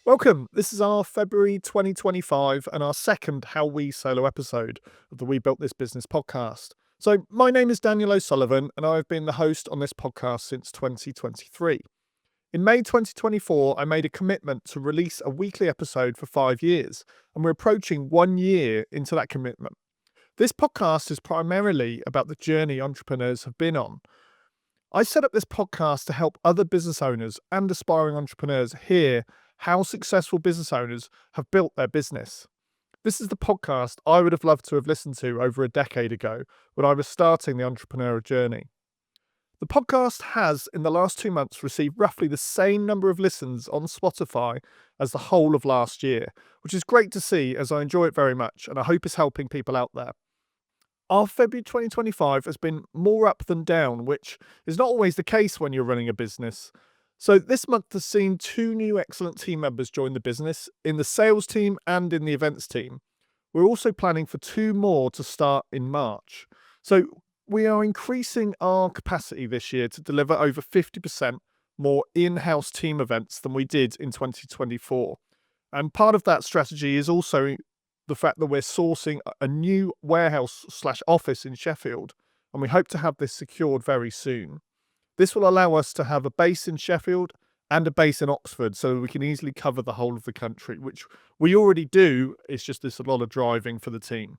Welcome. This is our February 2025 and our second How We solo episode of the We Built This Business podcast. So, my name is Daniel Osullivan and I've been the host on this podcast since 2023. In May 2024, I made a commitment to release a weekly episode for 5 years, and we're approaching 1 year into that commitment. This podcast is primarily about the journey entrepreneurs have been on. I set up this podcast to help other business owners and aspiring entrepreneurs hear how successful business owners have built their business. This is the podcast I would have loved to have listened to over a decade ago when I was starting the entrepreneurial journey. The podcast has, in the last 2 months, received roughly the same number of listens on Spotify as the whole of last year, which is great to see as I enjoy it very much and I hope it's helping people out there. Our February 2025 has been more up than down, which is not always the case when you're running a business. So this month has seen 2 new excellent team members join the business, in the sales team and in the events team. We're also planning for 2 more to start in March. So we are increasing our capacity this year to deliver over 50% more in-house team events than we did in 2024. And part of that strategy is also the fact that we're sourcing a new warehouse/office in Sheffield, and we hope to have this secured very soon. This will allow us to have a base in Sheffield and a base in Oxford so we can easily cover the whole of the country, which we already do. It's just there's a lot of driving for the team.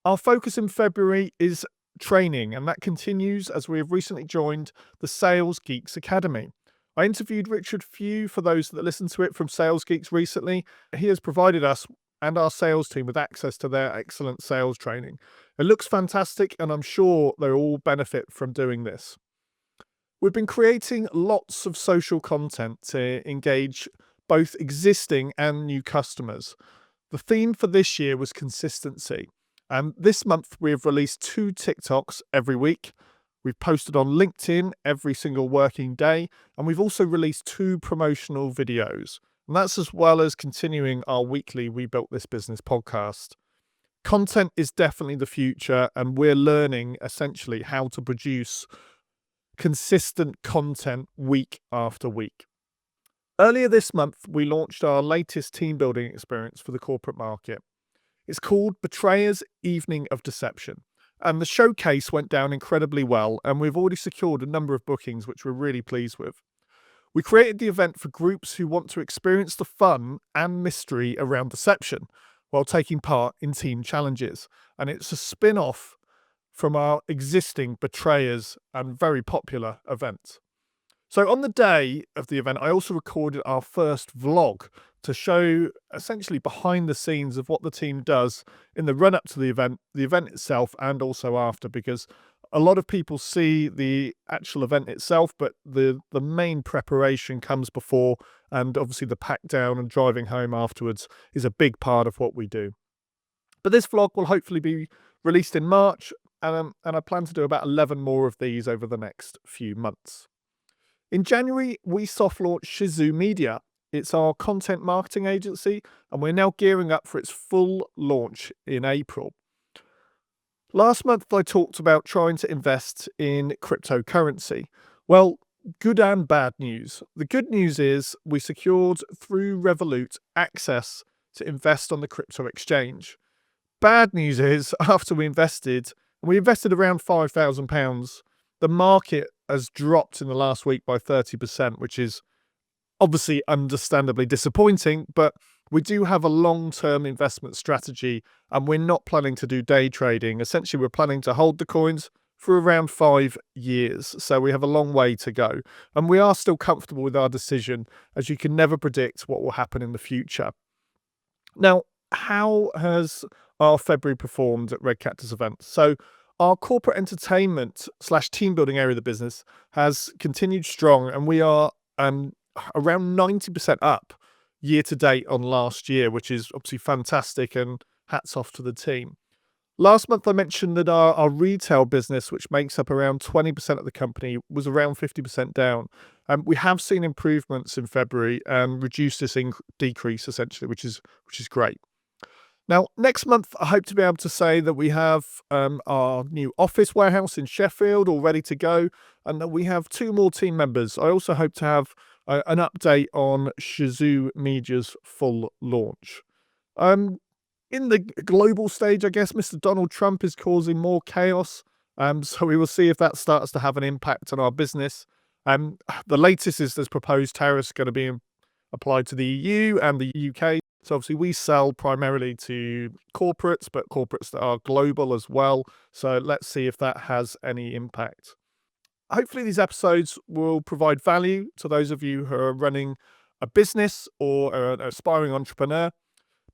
Our focus in February is training, and that continues as we have recently joined the Sales Geeks Academy. I interviewed Richard Few, for those that listened to it, from Sales Geeks recently. He has provided us and our sales team with access to their excellent sales training. It looks fantastic, and I'm sure they'll all benefit from doing this. We've been creating lots of social content to engage both existing and new customers. The theme for this year was consistency. And this month we have released 2 TikToks every week. We've posted on LinkedIn every single working day. And we've also released 2 promotional videos. And that's as well as continuing our weekly We Built This Business podcast. Content is definitely the future, and we're learning essentially how to produce consistent content week after week. Earlier this month, we launched our latest team building experience for the corporate market. It's called Betrayer's Evening of Deception, and the showcase went down incredibly well, and we've already secured a number of bookings, which we're really pleased with. We created the event for groups who want to experience the fun and mystery around deception while taking part in team challenges, and it's a spin-off from our existing Betrayers and very popular event. So on the day of the event, I also recorded our first vlog to show essentially behind the scenes of what the team does in the run-up to the event itself, and also after, because a lot of people see the actual event itself, but the main preparation comes before, and obviously the pack down and driving home afterwards is a big part of what we do. But this vlog will hopefully be released in March, and I plan to do about 11 more of these over the next few months. In January, we soft launched Shizu Media. It's our content marketing agency, and we're now gearing up for its full launch in April. Last month, I talked about trying to invest in cryptocurrency. Well, good and bad news. The good news is we secured through Revolut access to invest on the crypto exchange. Bad news is after we invested around £5,000. The market has dropped in the last week by 30%, which is obviously understandably disappointing, but we do have a long-term investment strategy and we're not planning to do day trading. Essentially, we're planning to hold the coins for around 5 years. So we have a long way to go. And we are still comfortable with our decision, as you can never predict what will happen in the future. Now, how has our February performed at Red Cactus events? So our corporate entertainment/team building area of the business has continued strong, and we are around 90% up year to date on last year, which is obviously fantastic, and hats off to the team. Last month I mentioned that our retail business, which makes up around 20% of the company, was around 50% down. We have seen improvements in February and reduced this decrease essentially, which is great. Now, next month, I hope to be able to say that we have our new office warehouse in Sheffield all ready to go, and that we have 2 more team members. I also hope to have an update on Shazoo Media's full launch. In the global stage, I guess Mr. Donald Trump is causing more chaos. So we will see if that starts to have an impact on our business. The latest is there's proposed tariffs going to be applied to the EU and the UK. So obviously we sell primarily to corporates, but corporates that are global as well. So let's see if that has any impact. Hopefully these episodes will provide value to those of you who are running a business or are an aspiring entrepreneur.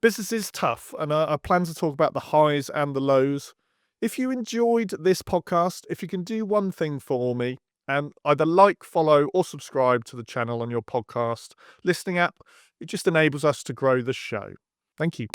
Business is tough, and I plan to talk about the highs and the lows. If you enjoyed this podcast, if you can do one thing for me, and either like, follow, or subscribe to the channel on your podcast listening app, it just enables us to grow the show. Thank you.